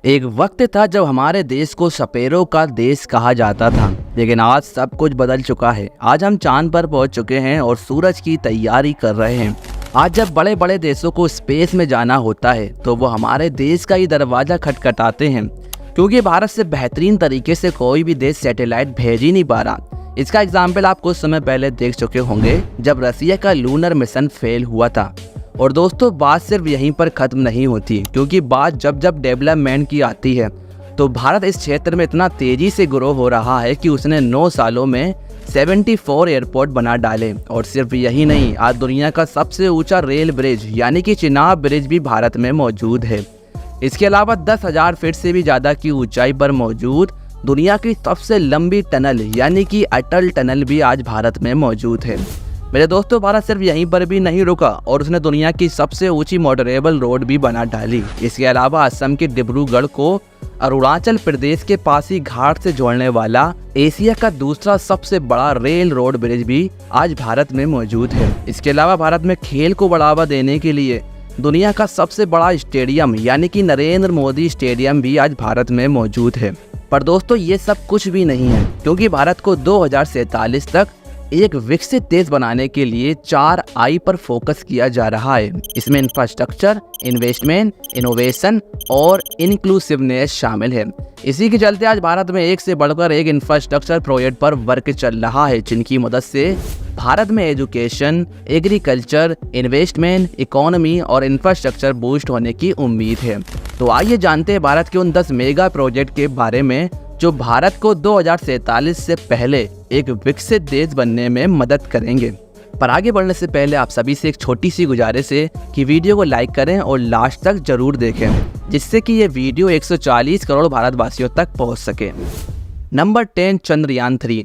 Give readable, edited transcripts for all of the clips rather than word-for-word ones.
एक वक्त था जब हमारे देश को सपेरों का देश कहा जाता था, लेकिन आज सब कुछ बदल चुका है। आज हम चांद पर पहुंच चुके हैं और सूरज की तैयारी कर रहे हैं। आज जब बड़े बड़े देशों को स्पेस में जाना होता है तो वो हमारे देश का ही दरवाजा खटखटाते हैं, क्योंकि भारत से बेहतरीन तरीके से कोई भी देश सैटेलाइट भेज ही नहीं पा रहा। इसका एग्जाम्पल आप कुछ समय पहले देख चुके होंगे जब रसिया का लूनर मिशन फेल हुआ था। और दोस्तों, बात सिर्फ यहीं पर ख़त्म नहीं होती, क्योंकि बात जब जब डेवलपमेंट की आती है तो भारत इस क्षेत्र में इतना तेज़ी से ग्रो हो रहा है कि उसने 9 सालों में 74 एयरपोर्ट बना डाले। और सिर्फ यही नहीं, आज दुनिया का सबसे ऊंचा रेल ब्रिज यानी कि चिनाब ब्रिज भी भारत में मौजूद है। इसके अलावा 10,000 फीट से भी ज़्यादा की ऊंचाई पर मौजूद दुनिया की सबसे लंबी टनल यानी कि अटल टनल भी आज भारत में मौजूद है। मेरे दोस्तों, भारत सिर्फ यहीं पर भी नहीं रुका और उसने दुनिया की सबसे ऊंची मोटरेबल रोड भी बना डाली। इसके अलावा असम के डिब्रूगढ़ को अरुणाचल प्रदेश के पासी घाट से जोड़ने वाला एशिया का दूसरा सबसे बड़ा रेल रोड ब्रिज भी आज भारत में मौजूद है। इसके अलावा भारत में खेल को बढ़ावा देने के लिए दुनिया का सबसे बड़ा स्टेडियम यानी कि नरेंद्र मोदी स्टेडियम भी आज भारत में मौजूद है। पर दोस्तों, ये सब कुछ भी नहीं है, क्योंकि भारत को 2047 तक एक विकसित देश बनाने के लिए 4 आई पर फोकस किया जा रहा है। इसमें इंफ्रास्ट्रक्चर, इन्वेस्टमेंट, इनोवेशन और इंक्लूसिवनेस शामिल है। इसी के चलते आज भारत में एक से बढ़कर एक इंफ्रास्ट्रक्चर प्रोजेक्ट पर वर्क चल रहा है, जिनकी मदद से भारत में एजुकेशन, एग्रीकल्चर, इन्वेस्टमेंट, इकोनॉमी और इंफ्रास्ट्रक्चर बूस्ट होने की उम्मीद है। तो आइए जानते हैं भारत के उन 10 मेगा प्रोजेक्ट के बारे में जो भारत को 2047 से पहले एक विकसित देश बनने में मदद करेंगे। पर आगे बढ़ने से पहले आप सभी से एक छोटी सी गुजारिश है कि वीडियो को लाइक करें और लास्ट तक जरूर देखें, जिससे कि ये वीडियो 140 करोड़ भारतवासियों तक पहुंच सके। नंबर 10, चंद्रयान 3।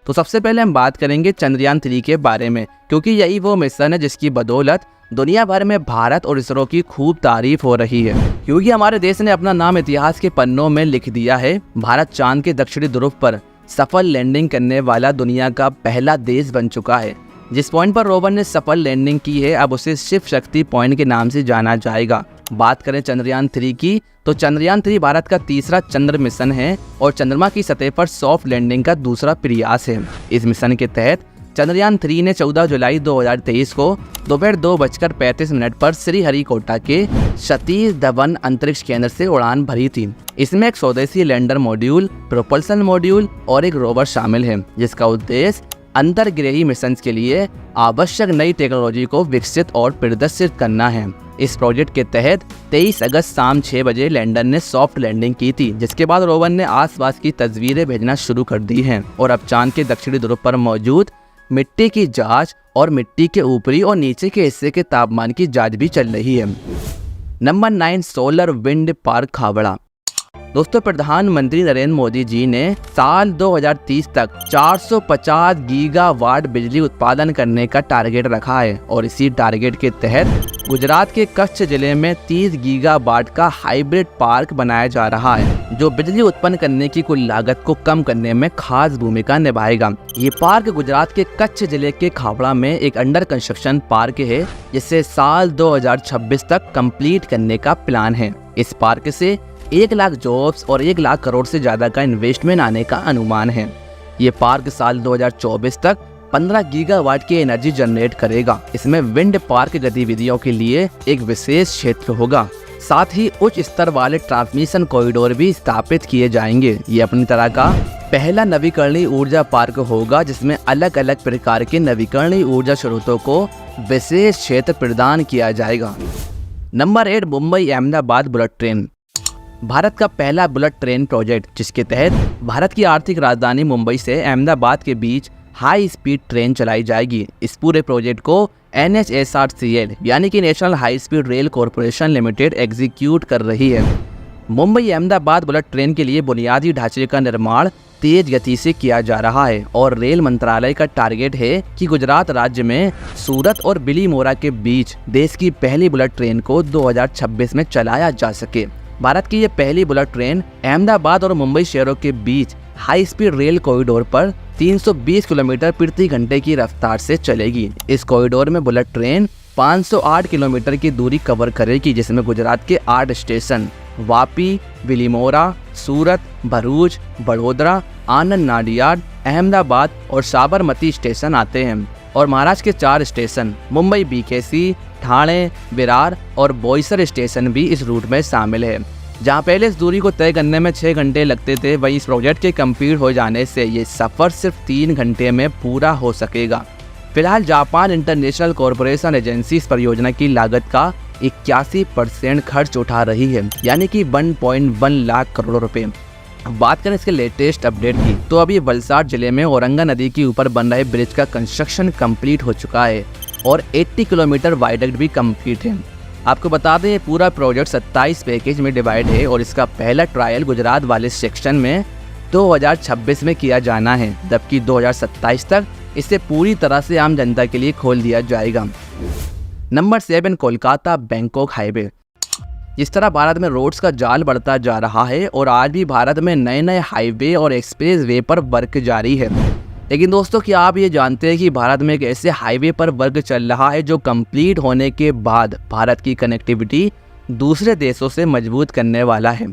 तो सबसे पहले हम बात करेंगे चंद्रयान 3 के बारे में, क्योंकि यही वो मिशन है जिसकी बदौलत दुनिया भर में भारत और इसरो की खूब तारीफ हो रही है, क्योंकि हमारे देश ने अपना नाम इतिहास के पन्नों में लिख दिया है। भारत चांद के दक्षिणी ध्रुव पर सफल लैंडिंग करने वाला दुनिया का पहला देश बन चुका है। जिस पॉइंट पर रोवर ने सफल लैंडिंग की है, अब उसे शिव शक्ति पॉइंट के नाम से जाना जाएगा। बात करें चंद्रयान 3 की, तो चंद्रयान 3 भारत का तीसरा चंद्र मिशन है और चंद्रमा की सतह पर सॉफ्ट लैंडिंग का दूसरा प्रयास है। इस मिशन के तहत चंद्रयान 3 ने 14 जुलाई 2023 को दोपहर 2:35 पर श्रीहरिकोटा के सतीश धवन अंतरिक्ष केंद्र से उड़ान भरी थी। इसमें एक स्वदेशी लैंडर मॉड्यूल, प्रोपल्सन मॉड्यूल और एक रोवर शामिल है, जिसका उद्देश्य अंतर्ग्रही मिशन के लिए आवश्यक नई टेक्नोलॉजी को विकसित और प्रदर्शित करना है। इस प्रोजेक्ट के तहत 23 अगस्त शाम 6 बजे लैंडर ने सॉफ्ट लैंडिंग की थी, जिसके बाद रोवर ने आसपास की तस्वीरें भेजना शुरू कर दी हैं और अब चांद के दक्षिणी ध्रुव पर मौजूद मिट्टी की जांच और मिट्टी के ऊपरी और नीचे के हिस्से के तापमान की जांच भी चल रही है। Number 9, solar wind park Khavda. दोस्तों, प्रधानमंत्री नरेंद्र मोदी जी ने साल 2030 तक 450 गीगावाट बिजली उत्पादन करने का टारगेट रखा है और इसी टारगेट के तहत गुजरात के कच्छ जिले में 30 गीगावाट का हाइब्रिड पार्क बनाया जा रहा है, जो बिजली उत्पन्न करने की कुल लागत को कम करने में खास भूमिका निभाएगा। ये पार्क गुजरात के कच्छ जिले के खावड़ा में एक अंडर कंस्ट्रक्शन पार्क है, जिसे साल 2026 तक कंप्लीट करने का प्लान है। इस पार्क से 1 लाख जॉब्स और 1 लाख करोड़ से ज्यादा का इन्वेस्टमेंट आने का अनुमान है। ये पार्क साल 2024 तक 15 गीगावाट की एनर्जी जनरेट करेगा। इसमें विंड पार्क गतिविधियों के लिए एक विशेष क्षेत्र होगा। साथ ही उच्च स्तर वाले ट्रांसमिशन कॉरिडोर भी स्थापित किए जाएंगे। ये अपनी तरह का पहला नवीकरणीय ऊर्जा पार्क होगा, जिसमें अलग अलग प्रकार के नवीकरणीय ऊर्जा स्रोतों को विशेष क्षेत्र प्रदान किया जाएगा। Number 8, Mumbai Ahmedabad bullet train. Bharat का पहला बुलेट ट्रेन प्रोजेक्ट, जिसके तहत भारत की आर्थिक राजधानी मुंबई से अहमदाबाद के बीच हाई स्पीड ट्रेन चलाई जाएगी। इस पूरे प्रोजेक्ट को NHSRCL यानी कि national high speed rail corporation limited execute कर रही है। मुंबई अहमदाबाद बुलेट ट्रेन के लिए बुनियादी ढांचे का निर्माण तेज गति से किया जा रहा है और रेल मंत्रालय का टारगेट है कि गुजरात राज्य में सूरत और बिलीमोरा के बीच देश की पहली बुलेट ट्रेन को 2026 में चलाया जा सके। भारत की यह पहली बुलेट ट्रेन अहमदाबाद और मुंबई शहरों के बीच हाई स्पीड रेल कॉरिडोर पर 320 किलोमीटर प्रति घंटे की रफ्तार से चलेगी। इस कॉरिडोर में बुलेट ट्रेन 508 किलोमीटर की दूरी कवर करेगी, जिसमें गुजरात के 8 स्टेशन वापी, बिलीमोरा, सूरत, भरूच, बड़ोदरा, आनंद नाडियाड, अहमदाबाद और साबरमती स्टेशन आते हैं। और महाराष्ट्र के 4 स्टेशन मुंबई बीकेसी, ठाणे, विरार और बोईसर स्टेशन भी इस रूट में शामिल है। जहां पहले इस दूरी को तय करने में 6 घंटे लगते थे, वहीं इस प्रोजेक्ट के कंप्लीट हो जाने से ये सफ़र सिर्फ 3 घंटे में पूरा हो सकेगा। फिलहाल जापान इंटरनेशनल कॉरपोरेशन एजेंसी इस परियोजना की लागत का 81% खर्च उठा रही है, यानी कि 1.1 लाख करोड़ रुपए। अब बात करें इसके लेटेस्ट अपडेट की, तो अभी वलसाड जिले में औरंगा नदी के ऊपर बन रहे ब्रिज का कंस्ट्रक्शन कंप्लीट हो चुका है और 80 किलोमीटर वाइडक्ट भी कंप्लीट है। आपको बता दें ये पूरा प्रोजेक्ट 27 पैकेज में डिवाइड है और इसका पहला ट्रायल गुजरात वाले सेक्शन में 2026 में किया जाना है, जबकि 2027 तक इसे पूरी तरह से आम जनता के लिए खोल दिया जाएगा। Number 7, Kolkata Bangkok highway. इस तरह भारत में रोड्स का जाल बढ़ता जा रहा है और आज भी भारत में नए नए हाईवे और एक्सप्रेस वे पर वर्क जारी है। लेकिन दोस्तों, क्या आप ये जानते हैं कि भारत में एक ऐसे हाईवे पर वर्क चल रहा है जो कंप्लीट होने के बाद भारत की कनेक्टिविटी दूसरे देशों से मजबूत करने वाला है।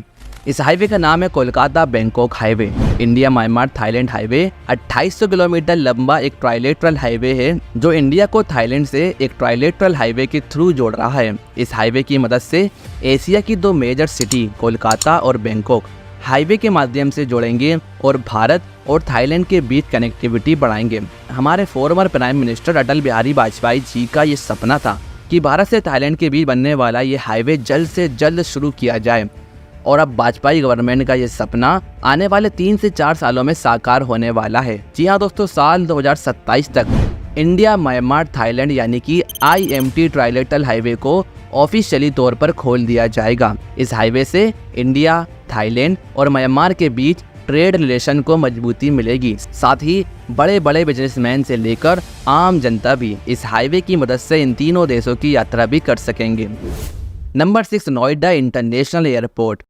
इस हाईवे का नाम है Kolkata Bangkok highway. India Myanmar Thailand highway 2800 kilometre लंबा एक ट्राइलेटरल हाईवे है जो इंडिया को थाईलैंड से एक ट्राइलेटरल हाईवे के थ्रू जोड़ रहा है। इस हाईवे की मदद से एशिया की 2 मेजर सिटी कोलकाता और बैंकॉक हाईवे के माध्यम से जोड़ेंगे और भारत और थाईलैंड के बीच कनेक्टिविटी बढ़ाएंगे। हमारे former prime minister Atal Bihari Vajpayee ji का ये सपना था कि भारत से थाईलैंड के बीच बनने वाला ये हाईवे जल्द से जल्द शुरू किया जाए और अब वाजपेयी गवर्नमेंट का ये सपना आने वाले 3 से 4 सालों में साकार होने वाला है। जी हाँ दोस्तों, साल 2027 तक इंडिया म्यांमार थाईलैंड यानी कि IMT ट्राइलेटरल हाईवे को ऑफिशियली तौर पर खोल दिया जाएगा। इस हाईवे से इंडिया, थाईलैंड और म्यांमार के बीच ट्रेड रिलेशन को मजबूती मिलेगी। साथ ही बड़े बड़े बिजनेसमैन से लेकर आम जनता भी इस हाईवे की मदद से इन तीनों देशों की यात्रा भी कर सकेंगे। Number 6, Noida international airport.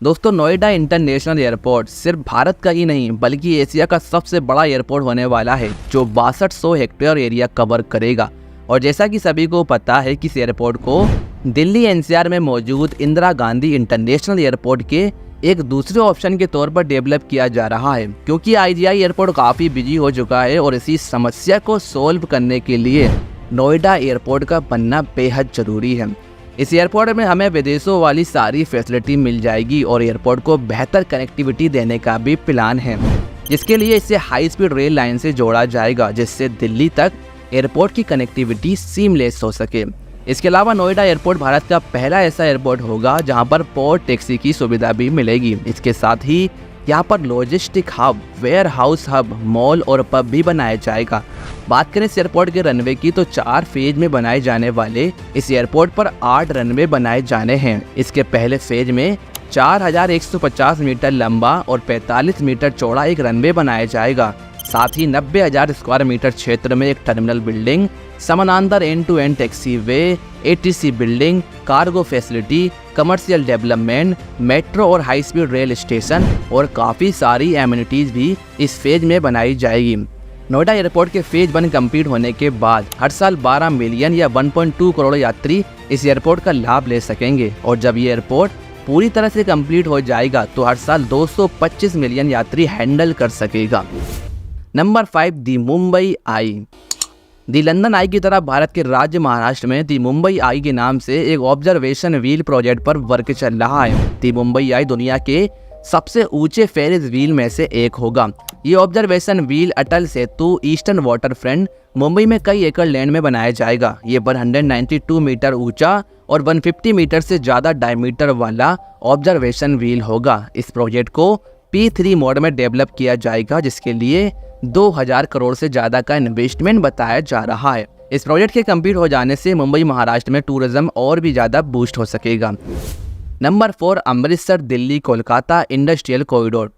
दोस्तों, नोएडा इंटरनेशनल एयरपोर्ट सिर्फ भारत का ही नहीं बल्कि एशिया का सबसे बड़ा एयरपोर्ट होने वाला है जो 6200 हेक्टेयर एरिया कवर करेगा। और जैसा कि सभी को पता है कि इस एयरपोर्ट को दिल्ली NCR में मौजूद इंदिरा गांधी इंटरनेशनल एयरपोर्ट के एक दूसरे ऑप्शन के तौर पर डेवलप किया जा रहा है, क्योंकि IGI एयरपोर्ट काफ़ी बिजी हो चुका है और इसी समस्या को सोल्व करने के लिए नोएडा एयरपोर्ट का बनना बेहद ज़रूरी है। इस एयरपोर्ट में हमें विदेशों वाली सारी फैसिलिटी मिल जाएगी और एयरपोर्ट को बेहतर कनेक्टिविटी देने का भी प्लान है, जिसके लिए इसे हाई स्पीड रेल लाइन से जोड़ा जाएगा जिससे दिल्ली तक एयरपोर्ट की कनेक्टिविटी सीमलेस हो सके। इसके अलावा नोएडा एयरपोर्ट भारत का पहला ऐसा एयरपोर्ट होगा जहां पर पोर्ट टैक्सी की सुविधा भी मिलेगी। इसके साथ ही यहाँ पर logistic hub, warehouse hub, mall और पब भी बनाया जाएगा। बात करें इस एयरपोर्ट के रनवे की तो 4 फेज में बनाए जाने वाले इस एयरपोर्ट पर 8 रनवे बनाए जाने हैं। इसके पहले फेज में 4150 मीटर लंबा और 45 मीटर चौड़ा एक रनवे बनाया जाएगा। साथ ही 90,000 स्क्वायर मीटर क्षेत्र में एक टर्मिनल बिल्डिंग, समानांतर end to end taxiway, ATC building, cargo facility, commercial development, metro और हाई स्पीड रेल स्टेशन और काफ़ी सारी एमिनिटीज़ भी इस फेज में बनाई जाएगी। नोएडा एयरपोर्ट के फेज 1 कंप्लीट होने के बाद हर साल 12 मिलियन या 1.2 करोड़ यात्री इस एयरपोर्ट का लाभ ले सकेंगे और जब ये एयरपोर्ट पूरी तरह से कंप्लीट हो जाएगा तो हर साल 225 मिलियन यात्री हैंडल कर सकेगा। नंबर 5, दी मुंबई आई। दी लंदन आई की तरह भारत के राज्य महाराष्ट्र में दी मुंबई आई के नाम से एक ऑब्जर्वेशन व्हील प्रोजेक्ट पर वर्क चल रहा है। दी मुंबई आई दुनिया के सबसे ऊंचे फेरिस व्हील में से एक होगा। ये observation wheel Atal Setu eastern water front Mumbai में कई एकड़ लैंड में बनाया जाएगा। ये 192 मीटर ऊंचा और 150 मीटर से ज़्यादा डायमीटर वाला ऑब्जर्वेशन व्हील होगा। इस प्रोजेक्ट को P3 मोड में डेवलप किया जाएगा जिसके लिए 2000 करोड़ से ज़्यादा का इन्वेस्टमेंट बताया जा रहा है। इस प्रोजेक्ट के कंप्लीट हो जाने से मुंबई महाराष्ट्र में टूरिज्म और भी ज़्यादा बूस्ट हो सकेगा। Number 4, Amritsar Delhi Kolkata industrial corridor.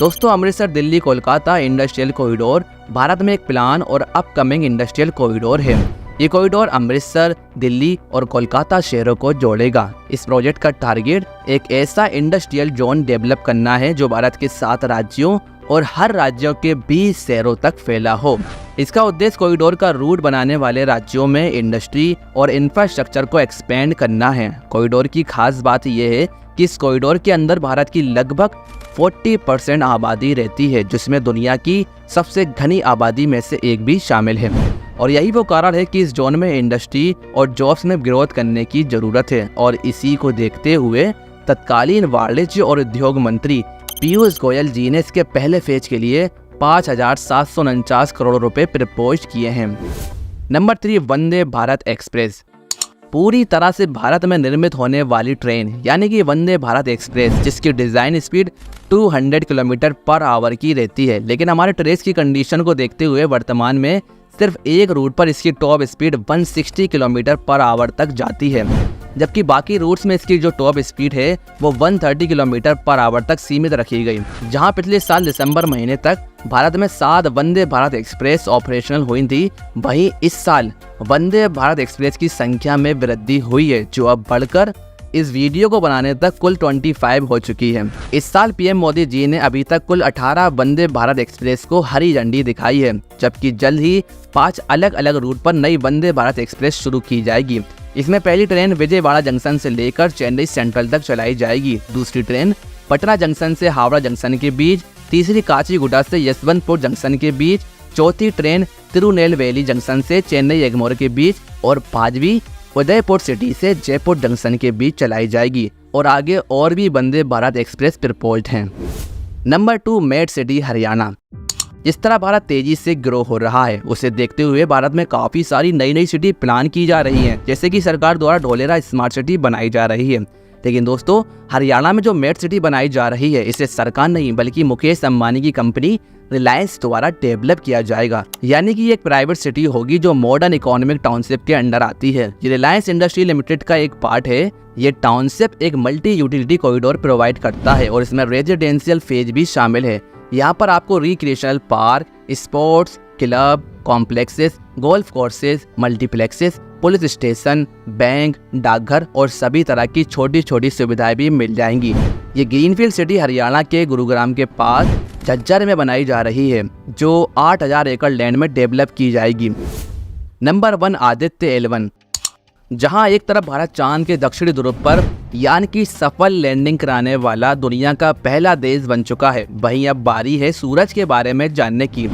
दोस्तों, अमृतसर दिल्ली कोलकाता इंडस्ट्रियल कॉरिडोर भारत में एक प्लान और अपकमिंग इंडस्ट्रियल कॉरिडोर है। ये कॉरिडोर अमृतसर, दिल्ली और कोलकाता शहरों को जोड़ेगा। इस प्रोजेक्ट का टारगेट एक ऐसा इंडस्ट्रियल जोन डेवलप करना है जो भारत के 7 राज्यों और हर राज्यों के 20 शहरों तक फैला हो। इसका उद्देश्य कॉरिडोर का रूट बनाने वाले राज्यों में इंडस्ट्री और इंफ्रास्ट्रक्चर को एक्सपेंड करना है। कॉरिडोर की खास बात यह है कि इस कॉरिडोर के अंदर भारत की लगभग 40% आबादी रहती है, जिसमें दुनिया की सबसे घनी आबादी में से एक भी शामिल है। और यही वो कारण है कि इस जोन में इंडस्ट्री और जॉब्स में ग्रोथ करने की ज़रूरत है। और इसी को देखते हुए तत्कालीन वाणिज्य और उद्योग मंत्री पीयूष गोयल जी ने इसके पहले फेज के लिए 5,749 करोड़ रुपए प्रपोज किए हैं। Number 3, Vande Bharat express. पूरी तरह से भारत में निर्मित होने वाली ट्रेन यानी कि वंदे भारत एक्सप्रेस, जिसकी design speed 200 kilometre per hour की रहती है, लेकिन हमारे ट्रेस की कंडीशन को देखते हुए वर्तमान में सिर्फ एक रूट पर इसकी top speed 160 kilometre per hour तक जाती है, जबकि बाकी रूट्स में इसकी जो टॉप स्पीड है वो 130 किलोमीटर पर आवर तक सीमित रखी गई। जहां पिछले साल दिसंबर महीने तक भारत में 7 वंदे भारत एक्सप्रेस ऑपरेशनल हुई थी, वहीं इस साल वंदे भारत एक्सप्रेस की संख्या में वृद्धि हुई है, जो अब बढ़कर इस वीडियो को बनाने तक कुल 25 हो चुकी है। इस साल पीएम मोदी जी ने अभी तक कुल 18 वंदे भारत एक्सप्रेस को हरी झंडी दिखाई है, जबकि जल्द ही 5 अलग अलग रूट पर नई वंदे भारत एक्सप्रेस शुरू की जाएगी। इसमें पहली ट्रेन विजयवाड़ा जंक्शन से लेकर चेन्नई सेंट्रल तक चलाई जाएगी, दूसरी ट्रेन पटना जंक्शन से हावड़ा जंक्शन के बीच, तीसरी काचीगुडा से यशवंतपुर जंक्शन के बीच, चौथी ट्रेन तिरुनेलवेली जंक्शन से चेन्नई एग्मोर के बीच और 5वीं उदयपुर सिटी से जयपुर जंक्शन के बीच चलाई जाएगी। और आगे और भी वंदे भारत एक्सप्रेस प्रपोज्ड हैं। Number 2, made city Haryana. जिस तरह भारत तेजी से ग्रो हो रहा है, उसे देखते हुए भारत में काफ़ी सारी नई नई सिटी प्लान की जा रही हैं, जैसे कि सरकार द्वारा ढोलेरा स्मार्ट सिटी बनाई जा रही है। लेकिन दोस्तों, हरियाणा में जो मेड सिटी बनाई जा रही है, इसे सरकार नहीं बल्कि मुकेश अंबानी की कंपनी रिलायंस द्वारा डेवलप किया जाएगा, यानी कि एक प्राइवेट सिटी होगी जो मॉडर्न इकोनॉमिक टाउनशिप के अंडर आती है। ये रिलायंस इंडस्ट्री लिमिटेड का एक पार्ट है। ये टाउनशिप एक मल्टी यूटिलिटी कॉरिडोर प्रोवाइड करता है और इसमें रेजिडेंशियल फेज भी शामिल है। यहाँ पर आपको recreational park, sports club, complexes, golf courses, multiplexes, police station, bank, डाकघर और सभी तरह की छोटी छोटी सुविधाएं भी मिल जाएंगी। ये ग्रीनफील्ड सिटी हरियाणा के गुरुग्राम के पास झज्जर में बनाई जा रही है, जो 8,000 एकड़ लैंड में डेवलप की जाएगी। Number 1, Aditya L1। जहां एक तरफ भारत चांद के दक्षिणी ध्रुव पर यान की सफल लैंडिंग कराने वाला दुनिया का पहला देश बन चुका है, वहीं अब बारी है सूरज के बारे में जानने की।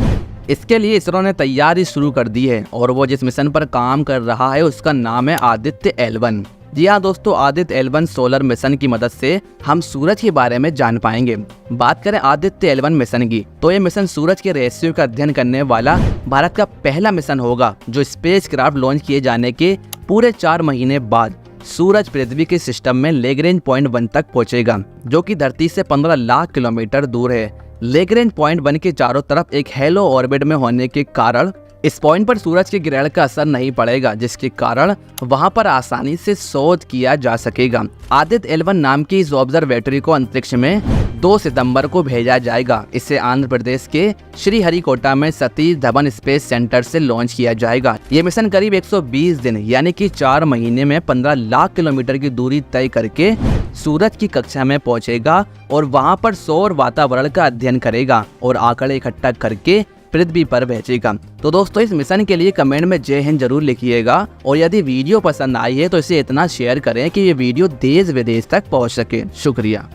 इसके लिए इसरो ने तैयारी शुरू कर दी है और वो जिस मिशन पर काम कर रहा है उसका नाम है आदित्य L1। जी हाँ दोस्तों, आदित्य L1 सोलर मिशन की मदद से हम सूरज के बारे में जान पाएंगे। बात करें आदित्य L1 मिशन की, तो ये मिशन सूरज के रहस्यों का अध्ययन करने वाला भारत का पहला मिशन होगा, जो स्पेस क्राफ्ट लॉन्च किए जाने के पूरे 4 महीने बाद सूरज पृथ्वी के सिस्टम में लैग्रेंज पॉइंट 1 तक पहुंचेगा, जो कि धरती से 15 लाख किलोमीटर दूर है। लैग्रेंज पॉइंट 1 के चारों तरफ एक हेलो ऑर्बिट में होने के कारण इस पॉइंट पर सूरज के ग्रहण का असर नहीं पड़ेगा, जिसके कारण वहां पर आसानी से शोध किया जा सकेगा। आदित्य L1 नाम की इस ऑब्जर्वेटरी को अंतरिक्ष में 2 सितंबर को भेजा जाएगा। इसे आंध्र प्रदेश के श्रीहरिकोटा में सतीश धवन स्पेस सेंटर से लॉन्च किया जाएगा। ये मिशन करीब 120 दिन यानी कि 4 महीने में 15 लाख किलोमीटर की दूरी तय करके सूरज की कक्षा में पहुंचेगा और वहां पर सौर वातावरण का अध्ययन करेगा और आंकड़े इकट्ठा करके पृथ्वी पर भेजेगा। तो दोस्तों, इस मिशन के लिए कमेंट में जय हिंद जरूर लिखिएगा और यदि वीडियो पसंद आई है तो इसे इतना शेयर करें कि ये वीडियो देश विदेश तक पहुंच सके। शुक्रिया।